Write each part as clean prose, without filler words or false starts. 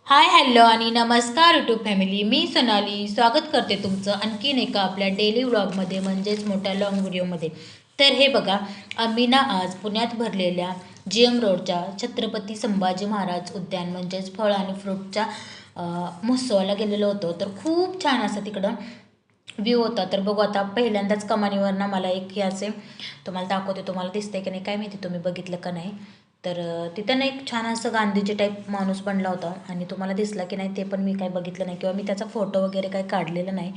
Hi hello आणि नमस्कार YouTube family. मी सोनाली स्वागत करते तुमचं आणखीन एका आपल्या डेली व्लॉगमध्ये म्हणजेच मोठ्या लॉंग व्हिडिओमध्ये. तर हे बघा, आम्ही ना आज पुण्यात भरलेल्या GM रोडच्या छत्रपती संभाजी महाराज उद्यान म्हणजेच फळ आणि फ्रूटच्या महोत्सवाला गेलेलो होतो. तर खूप छान असं तिकडं व्ह्यू होता. तर बघू आता पहिल्यांदाच कमानीवर ना मला एक हे असे तुम्हाला दाखवते. तुम्हाला दिसतंय की नाही काय माहिती, तुम्ही बघितलं का नाही. तर तिथं ना एक छान असं गांधीजी टाईप माणूस बनला होता आणि तुम्हाला दिसला की नाही ते पण मी काय बघितलं नाही किंवा मी त्याचा फोटो वगैरे काही काढलेला नाही.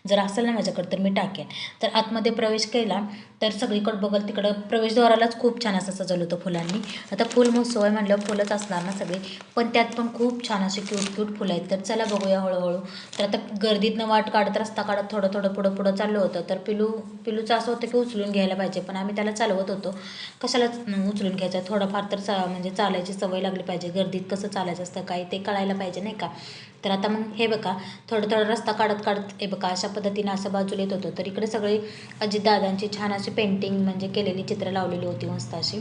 जर असेल ना माझ्याकडे तर मी टाकेन. तर आतमध्ये प्रवेश केला तर सगळीकडे बघल तिकडं प्रवेशद्वारालाच खूप छान असं सजवलं होतं फुलांनी. आता फुल महोत्सव आहे म्हटलं फुलंच असणार ना सगळी, पण त्यात पण खूप छान असे क्यूट क्यूट फुलं आहेत. तर चला बघूया हळूहळू. तर आता गर्दीतनं वाट काढत रस्ता काढत थोडं थोडं पुढं पुढं चाललं होतं. तर पिलूचं असं होतं की उचलून घ्यायला पाहिजे, पण आम्ही त्याला चालवत होतो. कशाला उचलून घ्यायचं, थोडंफार तर म्हणजे चालायची सवय लागली पाहिजे. गर्दीत कसं चालायचं असतं काय ते कळायला पाहिजे नाही का. तर आता मग हे बघा, थोडं थोडं रस्ता काढत काढत हे बघा अशा पद्धतीनं असं बाजूला येत होतं. तर इकडे सगळे अजितदादांची छान अशी पेंटिंग म्हणजे केलेली चित्र लावलेली होती मस्त अशी.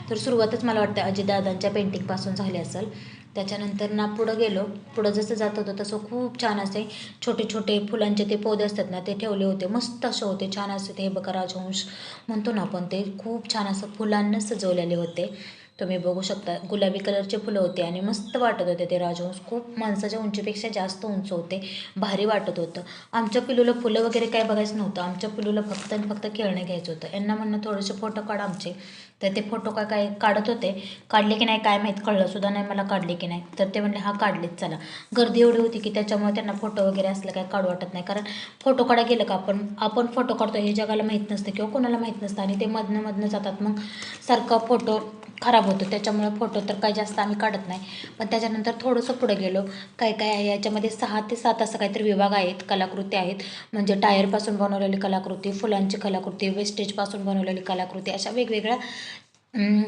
तर सुरुवातच मला वाटतं अजितदादांच्या पेंटिंगपासून झाली असेल. त्याच्यानंतर ना पुढं गेलो. पुढं जसं जात होतं तसं खूप छान असे छोटे छोटे फुलांचे ते पौधे असतात ना ते ठेवले होते. मस्त असे होते छान असे. ते बघा राजहंस म्हणतो ना आपण, ते खूप छान असं फुलांना सजवलेले होते. तुम्ही बघू शकता गुलाबी कलरचे फुलं होते आणि मस्त वाटत होते ते राजहंस. खूप माणसाच्या उंचीपेक्षा जास्त उंच होते. भारी वाटत होतं. आमच्या पिलूला फुलं वगैरे काय बघायचं नव्हतं. आमच्या पिलूला फक्त आणि फक्त खेळणं घ्यायचं होतं. यांना म्हणणं थोडेसे फोटो काढ आमचे. तर ते फोटो काय काढत होते. काढले की नाही काय माहीत, कळलंसुद्धा नाही मला काढले की नाही. तर ते म्हणले हा काढलेच चला. गर्दी एवढी होती की त्याच्यामुळे त्यांना फोटो वगैरे असलं काय काढू वाटत नाही. कारण फोटो काढा गेलं का आपण फोटो काढतो हे जगाला माहीत नसतं किंवा कोणाला माहीत नसतं आणि ते मधनं जातात. मग सारखा फोटो खराब होतो. त्याच्यामुळे फोटो तर काही जास्त आम्ही काढत नाही. पण त्याच्यानंतर थोडंसं पुढे गेलो. काय काय आहे याच्यामध्ये 6 ते 7 असं काहीतरी विभाग आहेत, कलाकृती आहेत. म्हणजे टायरपासून बनवलेली कलाकृती, फुलांची कलाकृती, वेस्टेजपासून बनवलेली कलाकृती, अशा वेगवेगळ्या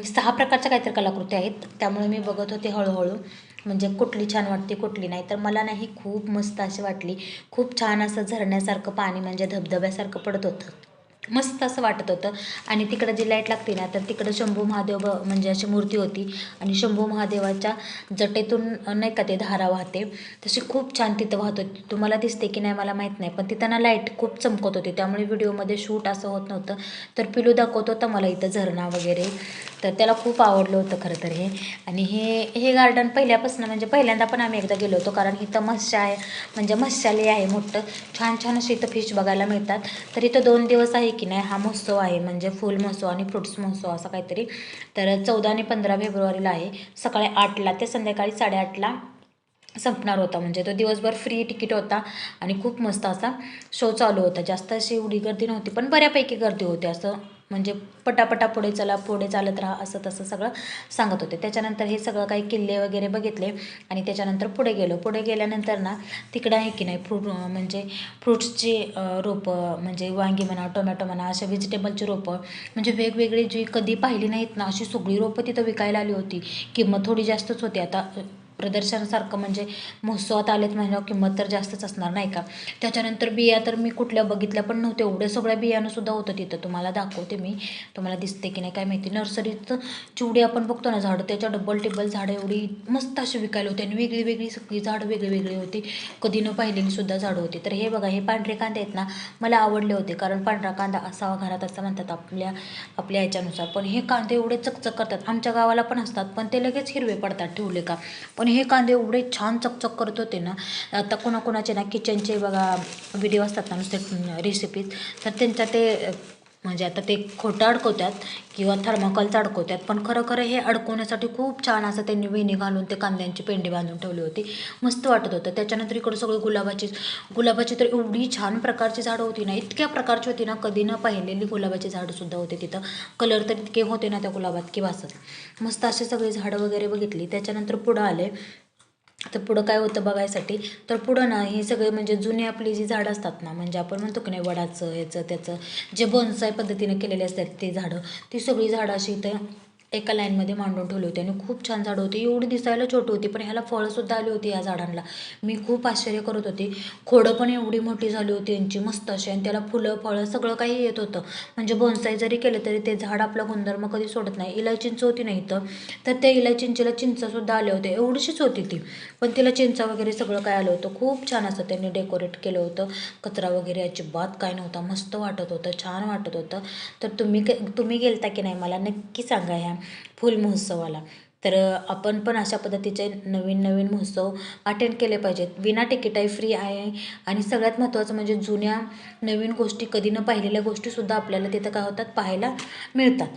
6 प्रकारच्या काहीतरी कलाकृती आहेत. त्यामुळे मी बघत होते हळूहळू म्हणजे कुठली छान वाटते कुठली नाही. तर मला नाही खूप मस्त अशी वाटली. खूप छान असं झरण्यासारखं पाणी म्हणजे धबधब्यासारखं पडत होतं. मस्त असं वाटत होतं. आणि तिकडं जी लाईट लागते ना तर तिकडं शंभू महादेव म्हणजे अशी मूर्ती होती आणि शंभू महादेवाच्या जटेतून नाही का ते धारा वाहते तशी खूप छान तिथं वाहत होती. तुम्हाला दिसते की नाही मला माहीत नाही, पण तिथं ना लाईट खूप चमकत होती त्यामुळे व्हिडिओमध्ये शूट असं होत नव्हतं. तर पिलू दाखवत होता मला इथं झरणा वगैरे. तर त्याला खूप आवडलं होतं खरं तर हे. आणि हे गार्डन पहिल्यापासून म्हणजे पहिल्यांदा पण आम्ही एकदा गेलो होतो, कारण इथं मत्स्य आहे म्हणजे मत्स्यालय आहे मोठं. छान छान असे इथं फिश बघायला मिळतात. तर इथं 2 दिवस आहे की नाही हा महोत्सव आहे म्हणजे फुल महोत्सव आणि फ्रुट्स महोत्सव असं काहीतरी. तर 14 आणि 15 फेब्रुवारीला आहे. सकाळी 8ला ते संध्याकाळी 8:30ला संपणार होता. म्हणजे तो दिवसभर फ्री तिकीट होता आणि खूप मस्त असा शो चालू होता. जास्त अशी एवढी गर्दी नव्हती पण बऱ्यापैकी गर्दी होती. असं म्हणजे पटापटा पुढे चला पुढे चालत राहा असं तसं सगळं सांगत होते. त्याच्यानंतर हे सगळं काही किल्ले वगैरे बघितले आणि त्याच्यानंतर पुढे गेलो. पुढे गेल्यानंतर ना तिकडं आहे की नाही म्हणजे फ्रूट्सची रोपं म्हणजे वांगी म्हणा, टोमॅटो म्हणा, अशा व्हेजिटेबलची रोपं म्हणजे वेगवेगळी जी कधी पाहिली नाहीत ना अशी सगळी रोपं तिथं विकायला आली होती. किंमत थोडी जास्तच होती. आता प्रदर्शनासारखं म्हणजे महोत्सवात आलेत म्हणल्यावर किंमत तर जास्तच असणार नाही का. त्याच्यानंतर बिया तर मी कुठल्या बघितल्या पण नव्हत्या. एवढ्या सगळ्या बियाणंसुद्धा होतं तिथं. तुम्हाला दाखवते मी, तुम्हाला दिसते की नाही काय माहिती. नर्सरीचं जेवढी आपण बघतो ना झाडं त्याच्या डबल टिबल झाडं एवढी मस्त अशी विकायला होती आणि वेगळी वेगळी सगळी झाडं वेगळी वेगळी होती. कधी न पाहिलेली सुद्धा झाडं होती. तर हे बघा हे पांढरे कांदे आहेत ना मला आवडले होते, कारण पांढरा कांदा असावा घरात असं म्हणतात आपल्या ह्याच्यानुसार. पण हे कांदे एवढे चकचक करतात. आमच्या गावाला पण असतात पण ते लगेच हिरवे पडतात ठेवले का. पण हे कांदे एवढे छान चकचक करत होते ना. आता कोणाकोणाचे ना किचनचे बघा व्हिडिओ असतात ना नुसते रेसिपीज, तर त्यांच्या ते म्हणजे आता ते खोटं अडकवतात किंवा थर्माकोलचं अडकवतात. पण खरं खरं हे अडकवण्यासाठी खूप छान असं त्यांनी वेणी घालून ते कांद्यांची पेंडी बांधून ठेवली होती. मस्त वाटत होतं. त्याच्यानंतर इकडं सगळं गुलाबाची तर एवढी छान प्रकारची झाडं होती ना, इतक्या प्रकारची होती ना कधी न पाहिलेली गुलाबाची झाडंसुद्धा होते तिथं. कलर तर इतके होते ना त्या गुलाबात की वासच. मस्त असे सगळी झाडं वगैरे बघितली. त्याच्यानंतर पुढं आले. तर पुढं काय होतं बघायसाठी. तर पुढं ना ही सगळे म्हणजे जुनी आपली जी झाडं असतात ना म्हणजे आपण म्हणतो की नाही वडाचं ह्याचं त्याचं जे बोन्साय पद्धतीने केलेले असतात ते झाडं, ती सगळी झाडं अशी इथं एका लाईनमध्ये मांडून ठेवले होते आणि खूप छान झाडं होती. एवढी दिसायला छोटी होती पण ह्याला फळंसुद्धा आली होती या झाडांना. मी खूप आश्चर्य करत होते. खोडं पण एवढी मोठी झाली होती यांची मस्त अशी आणि त्याला फुलं फळं सगळं काही येत होतं. म्हणजे बोन्साई जरी केलं तरी ते झाड आपला गुणधर्म कधी सोडत नाही. इलायचिंच होती नाही तर त्या इलायचिंचीला चिंचसुद्धा आले होते. एवढीशीच होती ती पण तिला चिंचा वगैरे सगळं काय आलं होतं. खूप छान असं त्यांनी डेकोरेट केलं होतं. कचरा वगैरे अजिबात काय नव्हता. मस्त वाटत होतं, छान वाटत होतं. तर तुम्ही गेलता की नाही मला नक्की सांगा ह्या फुल महोत्सवाला. तर आपण पण अशा पद्धतीचे नवीन नवीन महोत्सव अटेंड केले पाहिजेत. विना तिकीट आहे, फ्री आहे आणि सगळ्यात महत्त्वाचं म्हणजे जुन्या नवीन गोष्टी कधी न पाहिलेल्या गोष्टीसुद्धा आपल्याला तिथं काय होतात पाहायला मिळतात.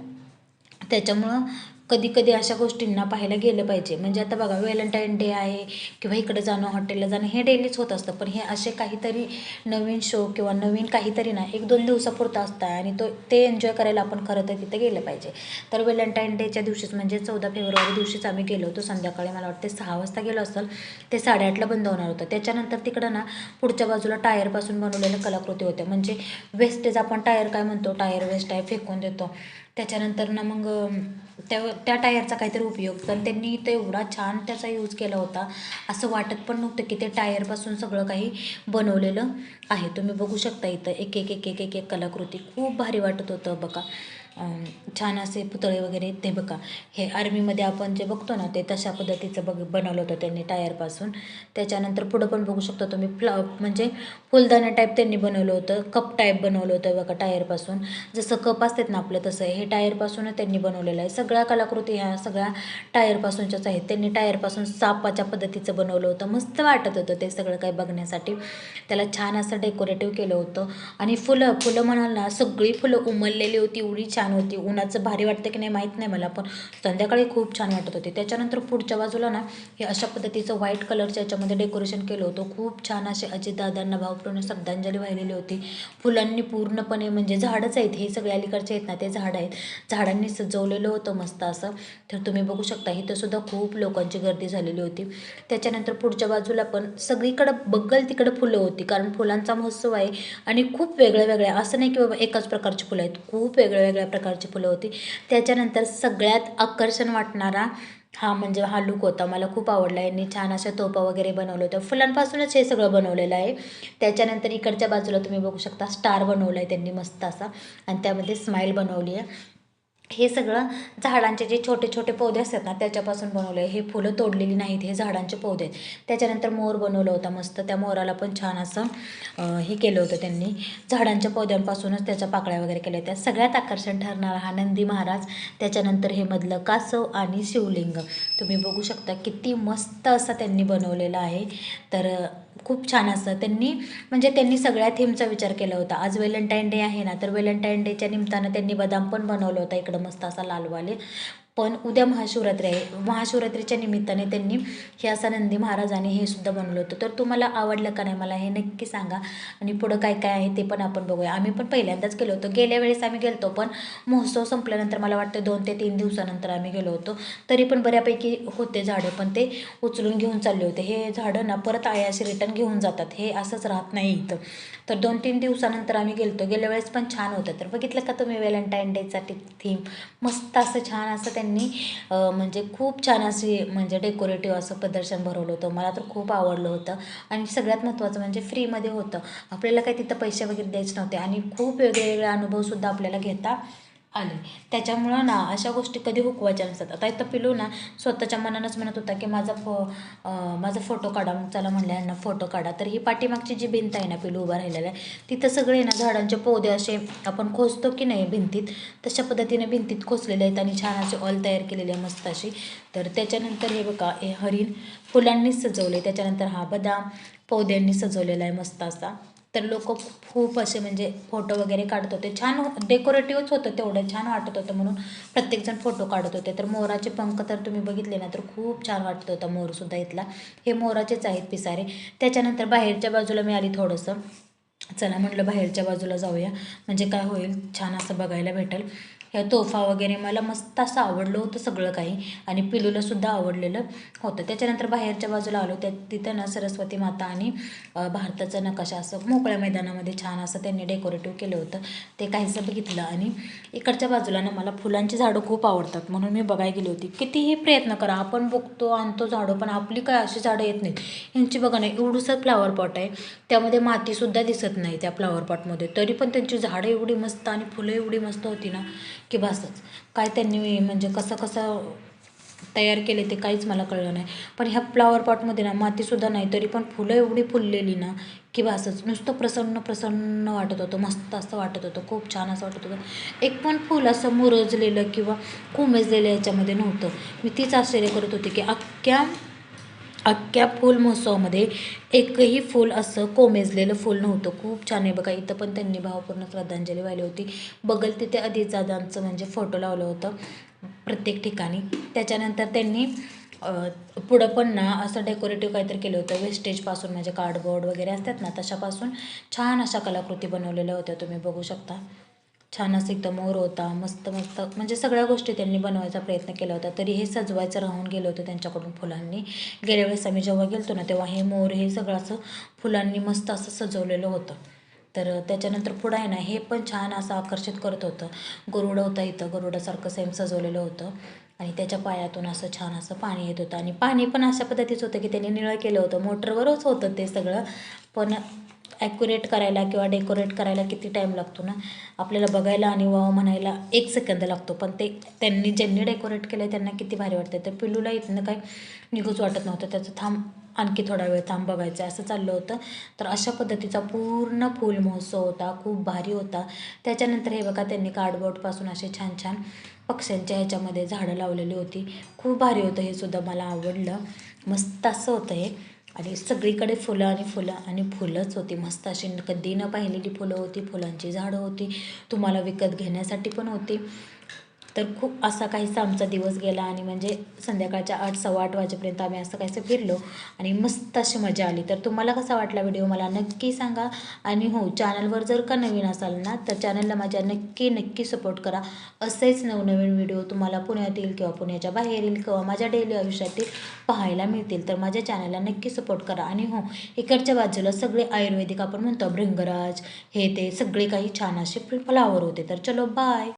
त्याच्यामुळं कधी कधी अशा गोष्टींना पाहायला गेलं पाहिजे. म्हणजे आता बघा व्हॅलेंटाईन डे आहे किंवा इकडे जाणं हॉटेलला जाणं हे डेलीच होत असतं पण हे असे काहीतरी नवीन शो किंवा नवीन काहीतरी ना 1-2 दिवसापुरतं असतं आणि ते एन्जॉय करायला आपण खरं तर तिथे गेलं पाहिजे. तर व्हॅलेंटाईन डेच्या दिवशीच म्हणजे 14 फेब्रुवारी दिवशीच आम्ही गेलो होतो. संध्याकाळी मला वाटते 6 वाजता गेलो असेल. ते 8:30ला बंद होणार होतं. त्याच्यानंतर तिकडं ना पुढच्या बाजूला टायरपासून बनवलेल्या कलाकृती होत्या. म्हणजे वेस्टेज आपण टायर काय म्हणतो टायर वेस्ट आहे फेकून देतो. त्याच्यानंतर ना मग त्या टायरचा काहीतरी उपयोग तर त्यांनी इथं एवढा छान त्याचा यूज केला होता. असं वाटत पण नव्हतं की ते टायरपासून सगळं काही बनवलेलं आहे. तुम्ही बघू शकता इथं एक एक एक एक एक एक कलाकृती खूप भारी वाटत होतं बघा. छान असे पुतळे वगैरे ते बघा. हे आर्मीमध्ये आपण जे बघतो ना ते तशा पद्धतीचं बनवलं होतं त्यांनी टायरपासून. त्याच्यानंतर पुढं पण बघू शकता तुम्ही म्हणजे फुलदाणा टाईप त्यांनी बनवलं होतं. कप टाईप बनवलं होतं बघा टायरपासून. जसं कप असतात ना आपलं तसं हे टायरपासूनच त्यांनी बनवलेलं आहे. सगळ्या कलाकृती ह्या सगळ्या टायरपासूनच्याच आहेत. त्यांनी टायरपासून सापाच्या पद्धतीचं बनवलं होतं. मस्त वाटत होतं ते सगळं काही बघण्यासाठी. त्याला छान असं डेकोरेटिव्ह केलं होतं आणि फुलं म्हणाल ना सगळी फुलं उमललेली होती. एवढी छान होती. उन्हाचं भारी वाटतं की नाही माहीत नाही मला पण संध्याकाळी खूप छान वाटत होते. त्याच्यानंतर पुढच्या बाजूला ना हे अशा पद्धतीचं व्हाईट कलरच्या याच्यामध्ये डेकोरेशन केलं होतं. खूप छान असे अजितदादांना भावपूर्ण श्रद्धांजली वाहिलेली होती. फुलांनी पूर्णपणे म्हणजे झाडच आहेत हे सगळे अलीकडचे आहेत ना ते झाड आहेत. झाडांनी सजवलेलं होतं मस्त असं. तर तुम्ही बघू शकता इथं सुद्धा खूप लोकांची गर्दी झालेली होती. त्याच्यानंतर पुढच्या बाजूला पण सगळीकडं बघल तिकडं फुलं होती कारण फुलांचा महोत्सव आहे आणि खूप वेगळ्या असं नाही की बाबा एकाच प्रकारची फुलं आहेत. खूप वेगळ्या प्रकारची फुलं होती. त्याच्यानंतर सगळ्यात आकर्षण वाटणारा म्हणजे हा लूक होता. मला खूप आवडला. यांनी छान अशा तोफा वगैरे बनवल्या होत्या. फुलांपासूनच हे सगळं बनवलेलं आहे. त्याच्यानंतर इकडच्या बाजूला तुम्ही बघू शकता स्टार बनवला आहे त्यांनी मस्त असा आणि त्यामध्ये स्माईल बनवली आहे. हे सगळं झाडांचे जे छोटे छोटे पौधे असतात ना त्याच्यापासून बनवलं आहे. हे फुलं तोडलेली नाहीत, हे झाडांचे पौधे आहेत. त्याच्यानंतर मोर बनवलं होता मस्त. त्या मोराला पण छान असं हे केलं होतं त्यांनी. झाडांच्या पौद्यांपासूनच त्याच्या पाकळ्या वगैरे केल्या होत्या. सगळ्यात आकर्षण ठरणारा हा नंदी महाराज. त्याच्यानंतर हे मधलं कासव आणि शिवलिंग. तुम्ही बघू शकता किती मस्त असं त्यांनी बनवलेलं आहे. तर खूप छान असं त्यांनी सगळ्या थीमचा विचार केला होता. आज व्हॅलेंटाईन डे आहे ना तर व्हॅलेंटाईन डेच्या निमित्तानं त्यांनी बदाम पण बनवलं होता इकडं मस्त असा लालवाले. पण उद्या महाशिवरात्री आहे. महाशिवरात्रीच्या निमित्ताने त्यांनी हे असा नंदी महाराज आणि हे सुद्धा बनवलं होतं. तर तुम्हाला आवडलं का नाही मला हे नक्की सांगा आणि पुढं काय काय आहे ते पण आपण बघूया. आम्ही पण पहिल्यांदाच गेलो होतो. गेल्या वेळेस आम्ही गेलो पण महोत्सव संपल्यानंतर मला वाटतं 2 ते 3 दिवसानंतर आम्ही गेलो होतो. तरी पण बऱ्यापैकी होते झाडं पण ते उचलून घेऊन चालले होते. हे झाडं ना परत अशी रिटर्न घेऊन जातात. हे असंच राहत नाही इथं. तर 2-3 दिवसानंतर आम्ही गेलो. गेल्या वेळेस पण छान होतं. तर बघितलं का तुम्ही व्हॅलेंटाईन डेचा थीम मस्त असं छान असं त्यांनी म्हणजे खूप छान अशी म्हणजे डेकोरेटिव्ह असं प्रदर्शन भरवलं होतं. मला तर खूप आवडलं होतं आणि सगळ्यात महत्त्वाचं म्हणजे फ्रीमध्ये होतं. आपल्याला काही तिथं पैसे वगैरे द्यायचे नव्हते आणि खूप वेगवेगळे अनुभवसुद्धा आपल्याला घेता आले. त्याच्यामुळं ना अशा गोष्टी कधी हुकवायच्या नसतात. आता इथं पिलू ना स्वतःच्या मनानंच म्हणत होता की माझा फोटो काढा. मग चला म्हणलं यांना फोटो काढा. तर ही पाठीमागची जी भिंत आहे ना पिलू उभा राहिलेला आहे तिथं सगळे ना झाडांचे पौधे असे आपण खोचतो की नाही भिंतीत तशा पद्धतीने भिंतीत खोचलेले आहेत आणि छान असे ऑल तयार केलेली आहे मस्त अशी. तर त्याच्यानंतर हे बघा हे हरिण फुलांनीच सजवले. त्याच्यानंतर हा बदाम पौद्यांनी सजवलेला आहे मस्त असा. तर लोक खूप असे म्हणजे फोटो वगैरे काढत होते. छान डेकोरेटिव्हच होतं तेवढं छान वाटत होतं म्हणून प्रत्येकजण फोटो काढत होते. तर मोराचे पंख तर तुम्ही बघितले ना तर खूप छान वाटत होता मोरसुद्धा इथला. हे मोराचेच आहेत पिसारे. त्याच्यानंतर बाहेरच्या बाजूला मी आली थोडंसं. चला म्हटलं बाहेरच्या बाजूला जाऊया म्हणजे काय होईल छान असं बघायला भेटेल. ह्या तोफा वगैरे मला मस्त असं आवडलं होतं सगळं काही आणि पिलूलासुद्धा आवडलेलं होतं. त्याच्यानंतर बाहेरच्या बाजूला आलो तिथं ना सरस्वती माता आणि भारताचा नकाशा असं मोकळ्या मैदानामध्ये छान असं त्यांनी डेकोरेटिव्ह केलं होतं, ते काहीसं बघितलं. आणि इकडच्या बाजूला ना मला फुलांची झाडं खूप आवडतात म्हणून मी बघायला गेली होती. कितीही प्रयत्न करा आपण बघतो आणतो झाडं, पण आपली काय अशी झाडं येत नाहीत. यांची बघा ना एवढंसं फ्लावर पॉट आहे, त्यामध्ये मातीसुद्धा दिसत नाही त्या फ्लावर पॉटमध्ये, तरी पण त्यांची झाडं एवढी मस्त आणि फुलं एवढी मस्त होती ना की बसच. काय त्यांनी म्हणजे कसं कसं तयार केले ते काहीच मला कळलं नाही. पण ह्या फ्लावर पॉटमध्ये ना मातीसुद्धा नाही, तरी पण फुलं एवढी फुललेली ना की बसच. नुसतं प्रसन्न प्रसन्न वाटत होतं, मस्त असं वाटत होतं, खूप छान असं वाटत होतं. एक पण फूल असं मुरजलेलं किंवा कोमेजलेलं याच्यामध्ये नव्हतं. मी तीच आश्चर्य करत होते की अख्ख्या फूल महोत्सवामध्ये एकही फूल असं कोमेजलेलं फूल नव्हतं. खूप छान आहे बघा. इथं पण त्यांनी भावपूर्ण श्रद्धांजली वाहिली होती. बगल तिथे अजितदादांचं म्हणजे फोटो लावलं होतं प्रत्येक ठिकाणी. त्याच्यानंतर त्यांनी पुढं पण ना असं डेकोरेटिव्ह काहीतरी केलं होतं वेस्टेजपासून, म्हणजे कार्डबोर्ड वगैरे असतात ना तशापासून छान अशा कलाकृती बनवलेल्या होत्या, तुम्ही बघू शकता. छान असं एकदम मोर होता, मस्त मस्त म्हणजे सगळ्या गोष्टी त्यांनी बनवायचा प्रयत्न केला होता. तरी हे सजवायचं राहून गेलं होतं त्यांच्याकडून फुलांनी. गेल्या वेळेस आम्ही जेव्हा गेलतो ना तेव्हा हे मोर हे सगळं असं फुलांनी मस्त असं सजवलेलं होतं. तर त्याच्यानंतर पुढं आहे ना हे पण छान असं आकर्षित करत होतं. गरुड होता इथं, गरुडासारखं सेम सजवलेलं होतं आणि त्याच्या पायातून असं छान असं पाणी येत होतं. आणि पाणी पण अशा पद्धतीचं होतं की त्यांनी निळं केलं होतं, मोटरवरच होतं ते सगळं. पण ॲक्युरेट करायला किंवा डेकोरेट करायला किती टाईम लागतो ना आपल्याला बघायला आणि वाव म्हणायला 1 सेकंद लागतो, पण ते ज्यांनी डेकोरेट केलं आहे त्यांना किती भारी वाटतं. तर पिलूला इथनं काही निघूच वाटत नव्हतं, त्याचं थांब आणखी थोडा वेळ थांब बघायचं असं चाललं होतं. तर अशा पद्धतीचा पूर्ण फूल महोत्सव होता, खूप भारी होता. त्याच्यानंतर हे बघा त्यांनी कार्डबोर्डपासून असे छान छान पक्ष्यांच्या ह्याच्यामध्ये झाडं लावलेली होती. खूप भारी होतं हे सुद्धा, मला आवडलं. मस्त असं होतं हे. आणि सगळीकडे फुलं आणि फुलं आणि फुलंच होती, मस्त अशी कधी न पाहिलेली फुलं होती, फुलांची झाडं होती, तुम्हाला विकत घेण्यासाठी पण होती. तर खूप असा काहीसा आमचा दिवस गेला आणि म्हणजे संध्याकाळच्या 8 सव्वा 8 वाजेपर्यंत आम्ही असं काहीसं फिरलो आणि मस्त अशी मजा आली. तर तुम्हाला कसा वाटला व्हिडिओ मला नक्की सांगा. आणि हो, चॅनलवर जर का नवीन असाल ना तर चॅनलला माझ्या नक्की सपोर्ट करा. असेच नवनवीन व्हिडिओ तुम्हाला पुण्यातील किंवा पुण्याच्या बाहेरील किंवा माझ्या डेली आयुष्यातील पाहायला मिळतील. तर माझ्या चॅनलला नक्की सपोर्ट करा. आणि हो, इकडच्या बाजूला सगळे आयुर्वेदिक आपण म्हणतो भृंगराज हे ते सगळे काही छान असे फ्लावर होते. तर चलो बाय.